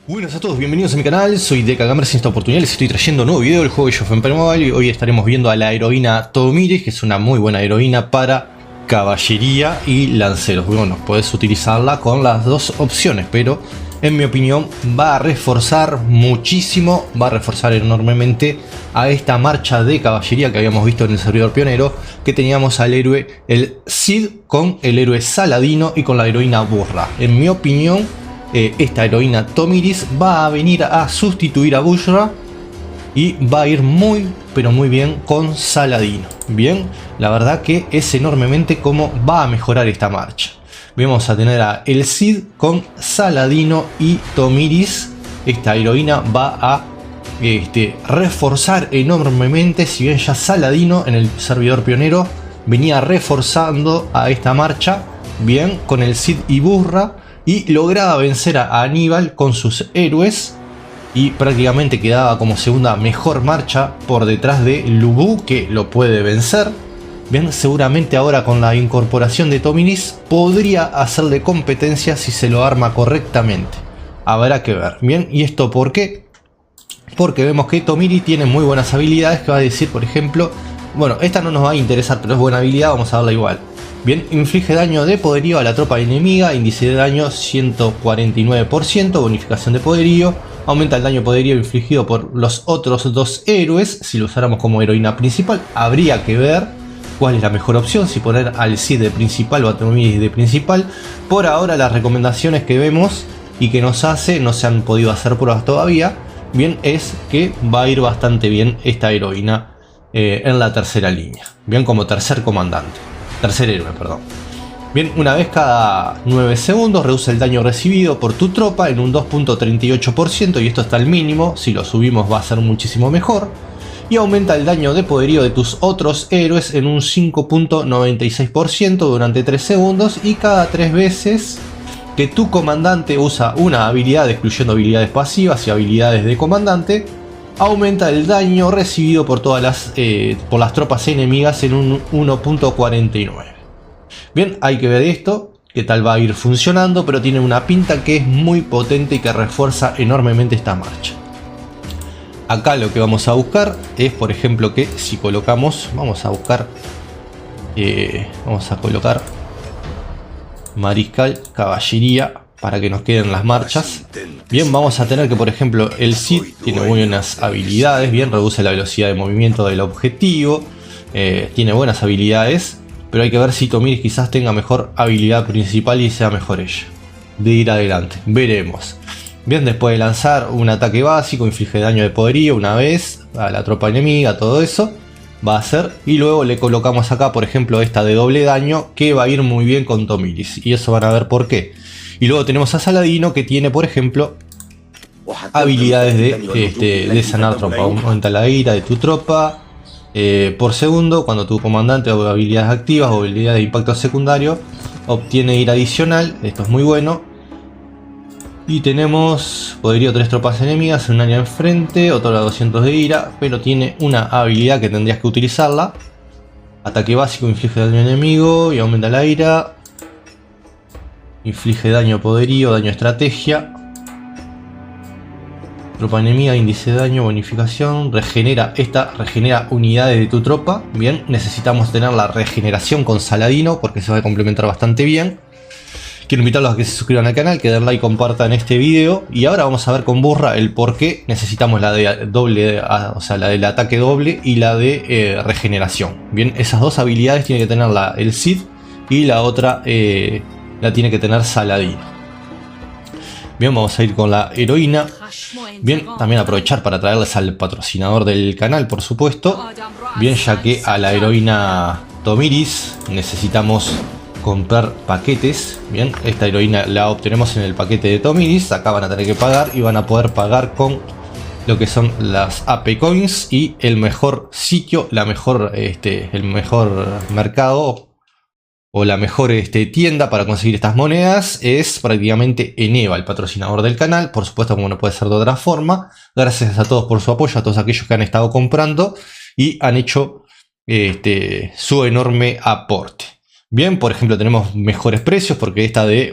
Buenas a todos, bienvenidos a mi canal, soy DekaGamers. En esta oportunidad les estoy trayendo un nuevo video del juego de Age of Empires Mobile y hoy estaremos viendo a la heroína Tomiris, que es una muy buena heroína para caballería y lanceros. Bueno, puedes utilizarla con las dos opciones, pero en mi opinión va a reforzar muchísimo, va a reforzar enormemente a esta marcha de caballería que habíamos visto en el servidor pionero, que teníamos al héroe el Cid con el héroe Saladino y con la heroína Burra. En mi opinión, esta heroína Tomiris va a venir a sustituir a Bushra y va a ir muy pero muy bien con Saladino. Bien, la verdad que es enormemente como va a mejorar esta marcha. Vamos a tener a el Cid con Saladino y Tomiris. Esta heroína va a reforzar enormemente, si bien ya Saladino en el servidor pionero venía reforzando a esta marcha bien con el Cid y Burra, y lograba vencer a Aníbal con sus héroes y prácticamente quedaba como segunda mejor marcha por detrás de Lubu, que lo puede vencer. Bien, seguramente ahora con la incorporación de Tomiris podría hacerle competencia si se lo arma correctamente. Habrá que ver. Bien, ¿y esto por qué? Porque vemos que Tomiris tiene muy buenas habilidades, que va a decir, por ejemplo, bueno, esta no nos va a interesar, pero es buena habilidad, vamos a darla igual. Bien, inflige daño de poderío a la tropa enemiga, índice de daño 149%, bonificación de poderío, aumenta el daño poderío infligido por los otros dos héroes. Si lo usáramos como heroína principal, habría que ver cuál es la mejor opción, si poner al Cid de principal o a Tomiris de principal. Por ahora las recomendaciones que vemos y que nos hace, no se han podido hacer pruebas todavía, bien, es que va a ir bastante bien esta heroína en la tercera línea, bien, como tercer comandante. Tercer héroe, perdón. Bien, una vez cada 9 segundos reduce el daño recibido por tu tropa en un 2.38% y esto está al mínimo. Si lo subimos va a ser muchísimo mejor. Y aumenta el daño de poderío de tus otros héroes en un 5.96% durante 3 segundos y cada 3 veces que tu comandante usa una habilidad, excluyendo habilidades pasivas y habilidades de comandante, aumenta el daño recibido por todas las tropas enemigas en un 1.49. Bien, hay que ver esto, qué tal va a ir funcionando, pero tiene una pinta que es muy potente y que refuerza enormemente esta marcha. Acá lo que vamos a buscar es, por ejemplo, que si colocamos, vamos a colocar mariscal, caballería, para que nos queden las marchas. Bien, vamos a tener que, por ejemplo, el Cid tiene muy buenas habilidades. Bien, reduce la velocidad de movimiento del objetivo. Tiene buenas habilidades, pero hay que ver si Tomiris quizás tenga mejor habilidad principal y sea mejor ella de ir adelante. Veremos. Bien, después de lanzar un ataque básico, inflige daño de poderío una vez a la tropa enemiga, todo eso va a hacer. Y luego le colocamos acá, por ejemplo, esta de doble daño, que va a ir muy bien con Tomiris. Y eso van a ver por qué. Y luego tenemos a Saladino, que tiene, por ejemplo, habilidades de sanar tropa. Aumenta la ira de tu tropa por segundo. Cuando tu comandante o habilidades activas o habilidades de impacto secundario obtiene ira adicional. Esto es muy bueno. Y tenemos poderío 3 tropas enemigas en un área enfrente, otorga 200 de ira, pero tiene una habilidad que tendrías que utilizarla. Ataque básico, inflige daño enemigo y aumenta la ira. Inflige daño poderío, daño estrategia. Tropa enemiga, índice de daño, bonificación. Regenera unidades de tu tropa. Bien, necesitamos tener la regeneración con Saladino porque se va a complementar bastante bien. Quiero invitarlos a que se suscriban al canal, que den like y compartan este video. Y ahora vamos a ver con Burra el por qué necesitamos la de doble, o sea, la del ataque doble y la de regeneración. Bien, esas dos habilidades tiene que tener el Cid y la otra la tiene que tener Saladino. Bien, vamos a ir con la heroína. Bien, también aprovechar para traerles al patrocinador del canal, por supuesto. Bien, ya que a la heroína Tomiris necesitamos comprar paquetes. Bien, esta heroína la obtenemos en el paquete de Tomiris. Acá van a tener que pagar y van a poder pagar con lo que son las AP Coins y el mejor sitio, el mejor mercado o la mejor tienda para conseguir estas monedas es prácticamente Eneva, el patrocinador del canal. Por supuesto, como no puede ser de otra forma. Gracias a todos por su apoyo, a todos aquellos que han estado comprando y han hecho su enorme aporte. Bien, por ejemplo, tenemos mejores precios porque esta de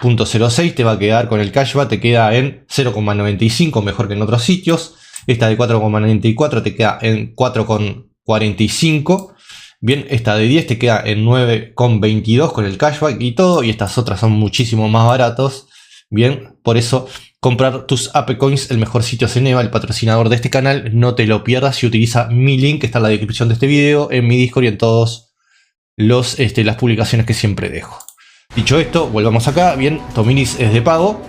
3.06 te va a quedar con el cashback, te queda en 0,95, mejor que en otros sitios. Esta de 4,94 te queda en 4,45. Bien, esta de 10 te queda en 9,22 con el cashback y todo. Y estas otras son muchísimo más baratos. Bien, por eso comprar tus AP Coins, el mejor sitio es Eneva, el patrocinador de este canal. No te lo pierdas y utiliza mi link que está en la descripción de este video, en mi Discord y en todos las publicaciones que siempre dejo. Dicho esto, volvamos acá. Bien, Tominis es de pago.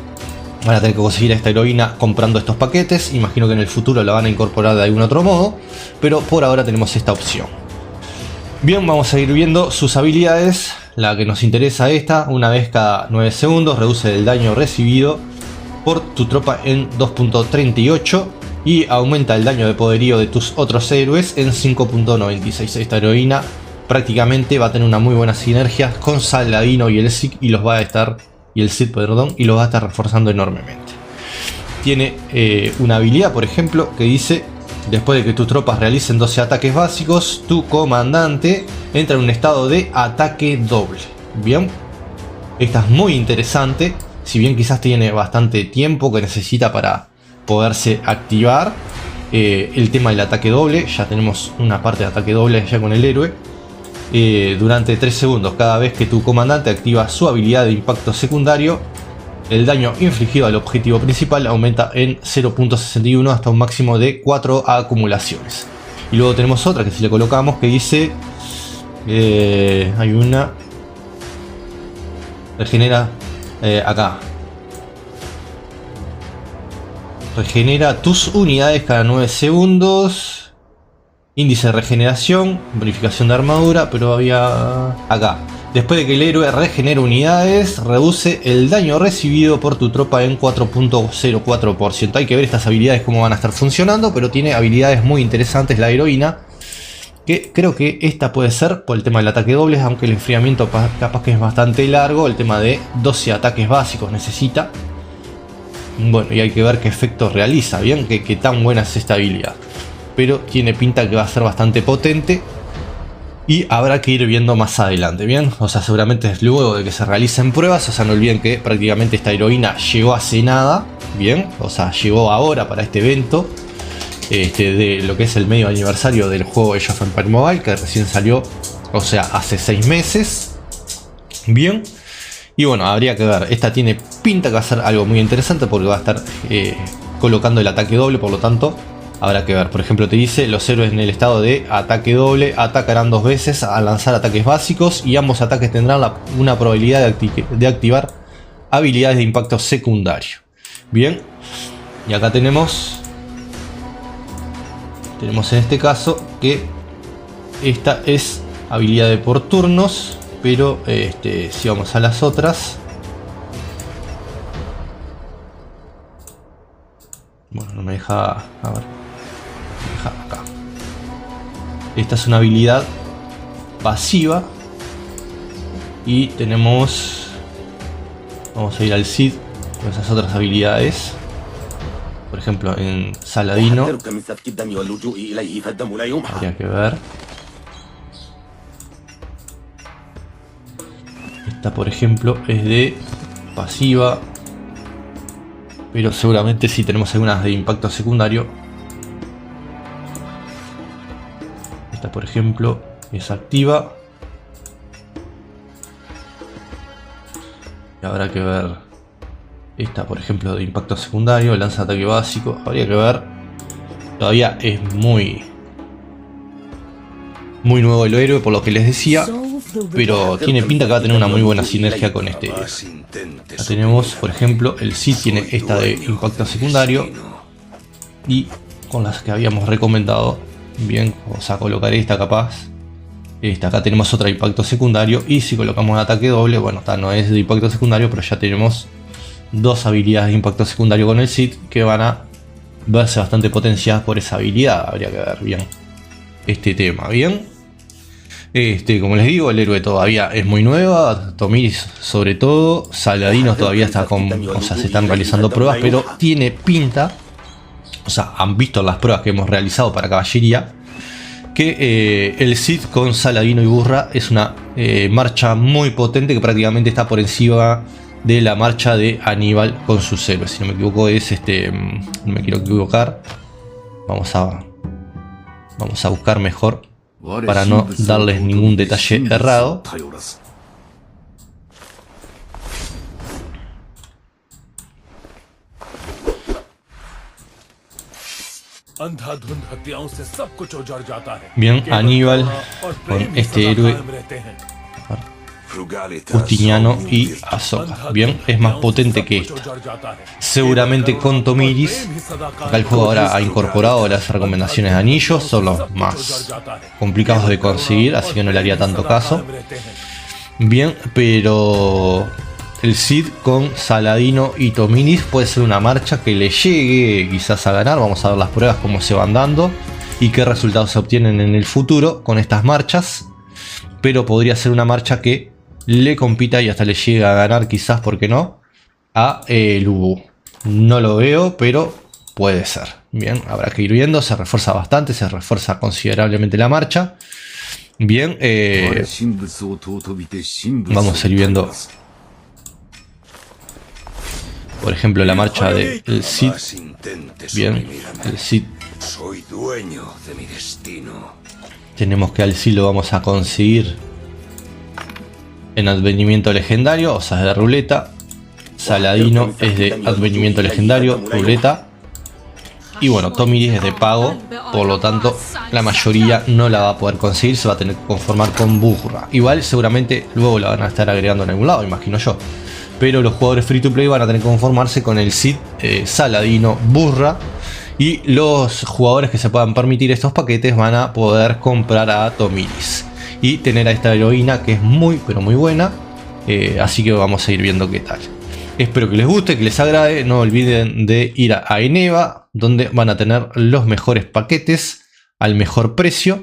Van a tener que conseguir a esta heroína comprando estos paquetes. Imagino que en el futuro la van a incorporar de algún otro modo, pero por ahora tenemos esta opción. Bien, vamos a ir viendo sus habilidades. La que nos interesa esta, una vez cada 9 segundos, reduce el daño recibido por tu tropa en 2.38 y aumenta el daño de poderío de tus otros héroes en 5.96. Esta heroína prácticamente va a tener una muy buena sinergia con Saladino y el Cid y los va a estar reforzando enormemente. Tiene una habilidad, por ejemplo, que dice: después de que tus tropas realicen 12 ataques básicos, tu comandante entra en un estado de ataque doble. Bien, esta es muy interesante. Si bien quizás tiene bastante tiempo que necesita para poderse activar el tema del ataque doble, ya tenemos una parte de ataque doble ya con el héroe. Durante 3 segundos cada vez que tu comandante activa su habilidad de impacto secundario, el daño infligido al objetivo principal aumenta en 0.61 hasta un máximo de 4 acumulaciones. Y luego tenemos otra que si le colocamos que dice, hay una, regenera acá, regenera tus unidades cada 9 segundos. Índice de regeneración, bonificación de armadura, pero había acá. Después de que el héroe regenera unidades, reduce el daño recibido por tu tropa en 4.04%. Hay que ver estas habilidades cómo van a estar funcionando, pero tiene habilidades muy interesantes la heroína. Que creo que esta puede ser por el tema del ataque doble, aunque el enfriamiento capaz que es bastante largo. El tema de 12 ataques básicos necesita. Bueno, y hay que ver qué efecto realiza, bien, qué tan buena es esta habilidad. Pero tiene pinta que va a ser bastante potente y habrá que ir viendo más adelante, bien, o sea, seguramente es luego de que se realicen pruebas. O sea, no olviden que prácticamente esta heroína llegó hace nada, bien, o sea, llegó ahora para este evento de lo que es el medio aniversario del juego Age of Empires Mobile, que recién salió, o sea, hace 6 meses, bien. Y bueno, habría que ver, esta tiene pinta que va a ser algo muy interesante porque va a estar colocando el ataque doble, por lo tanto habrá que ver. Por ejemplo, te dice: los héroes en el estado de ataque doble atacarán 2 veces al lanzar ataques básicos y ambos ataques tendrán una probabilidad de activar habilidades de impacto secundario. Bien, y acá tenemos en este caso que esta es habilidad de por turnos, pero si vamos a las otras, bueno, no me deja, a ver, acá. Esta es una habilidad pasiva y tenemos, vamos a ir al Cid con esas otras habilidades. Por ejemplo, en Saladino habría que ver. Esta, por ejemplo, es de pasiva, pero seguramente sí tenemos algunas de impacto secundario. Esta, por ejemplo, es activa. Y habrá que ver. Esta, por ejemplo, de impacto secundario, lanza ataque básico. Habría que ver. Todavía es muy nuevo el héroe, por lo que les decía. Pero tiene pinta que va a tener una muy buena sinergia con este héroe. Ya tenemos, por ejemplo, el Cid tiene esta de impacto secundario. Y con las que habíamos recomendado. Bien, vamos a colocar esta capaz. Esta, acá tenemos otra de impacto secundario. Y si colocamos ataque doble, bueno, esta no es de impacto secundario, pero ya tenemos 2 habilidades de impacto secundario con el Cid que van a verse bastante potenciadas por esa habilidad. Habría que ver bien este tema, bien. Como les digo, el héroe todavía es muy nueva, Tomiris sobre todo, Saladinos todavía está se están realizando pruebas, pero tiene pinta, o sea, han visto las pruebas que hemos realizado para caballería, que el Cid con Saladino y Burra es una marcha muy potente que prácticamente está por encima de la marcha de Aníbal con sus héroes. Si no me equivoco es no me quiero equivocar. Vamos a buscar mejor para no darles ningún detalle errado. Bien, Aníbal con este héroe Justiniano y Ahsoka. Bien, es más potente que esta. Seguramente con Tomiris. Acá el juego ahora ha incorporado las recomendaciones de anillos. Son los más complicados de conseguir, así que no le haría tanto caso. Bien, pero el Cid con Saladino y Tomiris puede ser una marcha que le llegue quizás a ganar. Vamos a ver las pruebas cómo se van dando y qué resultados se obtienen en el futuro con estas marchas. Pero podría ser una marcha que le compita y hasta le llega a ganar, quizás, ¿por qué no?, a Lubu. No lo veo, pero puede ser. Bien, habrá que ir viendo. Se refuerza bastante, se refuerza considerablemente la marcha. Bien, vamos a ir viendo, por ejemplo, la marcha del Cid. Bien, el Cid. Soy dueño de mi destino. Tenemos que al Cid lo vamos a conseguir en advenimiento legendario, o sea, es de ruleta. Saladino es de advenimiento legendario, ruleta. Y bueno, Tomiris es de pago, por lo tanto la mayoría no la va a poder conseguir, se va a tener que conformar con Burra. Igual seguramente luego la van a estar agregando en algún lado, imagino yo. Pero los jugadores free to play van a tener que conformarse con el Cid, Saladino, Burra. Y los jugadores que se puedan permitir estos paquetes van a poder comprar a Tomiris y tener a esta heroína que es muy pero muy buena. Así que vamos a ir viendo qué tal. Espero que les guste, que les agrade. No olviden de ir a Eneva, donde van a tener los mejores paquetes al mejor precio.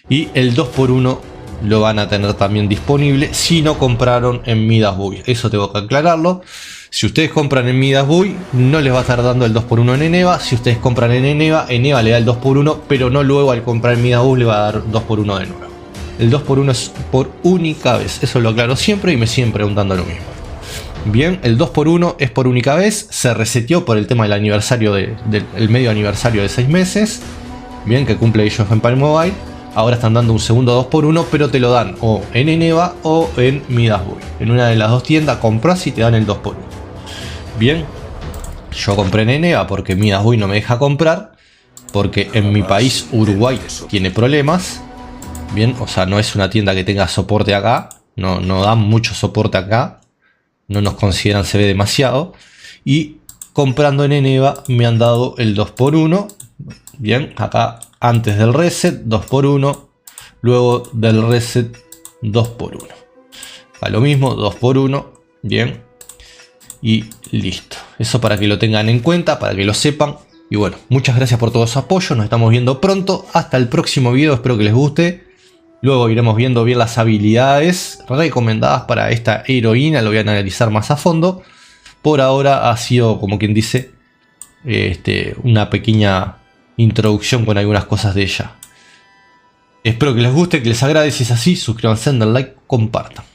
Y el 2x1 lo van a tener también disponible si no compraron en Midas Buy. Eso tengo que aclararlo. Si ustedes compran en Midas Buy, no les va a estar dando el 2x1 en Eneva. Si ustedes compran en Eneva, Eneva le da el 2x1, pero no luego al comprar en Midas Buy le va a dar 2x1 de nuevo. El 2x1 es por única vez. Eso lo aclaro siempre y me siguen preguntando lo mismo. Bien, el 2x1 es por única vez. Se reseteó por el tema del aniversario del medio aniversario de 6 meses. Bien, que cumple Age of Empires Mobile. Ahora están dando un segundo 2x1, pero te lo dan o en Eneva o en Midas Buy. En una de las dos tiendas compras y te dan el 2x1. Bien, yo compré en Eneva porque Midas Buy no me deja comprar. Porque en mi país, Uruguay, tiene problemas. Bien, o sea, no es una tienda que tenga soporte acá. No dan mucho soporte acá. No nos consideran CB demasiado. Y comprando en Eneva me han dado el 2x1. Bien, acá antes del reset 2x1. Luego del reset 2x1. A lo mismo 2x1. Bien. Y listo. Eso para que lo tengan en cuenta, para que lo sepan. Y bueno, muchas gracias por todo su apoyo. Nos estamos viendo pronto. Hasta el próximo video. Espero que les guste. Luego iremos viendo bien las habilidades recomendadas para esta heroína. Lo voy a analizar más a fondo. Por ahora ha sido, como quien dice, una pequeña introducción con algunas cosas de ella. Espero que les guste, que les agrade. Si es así, suscríbanse, den like, compartan.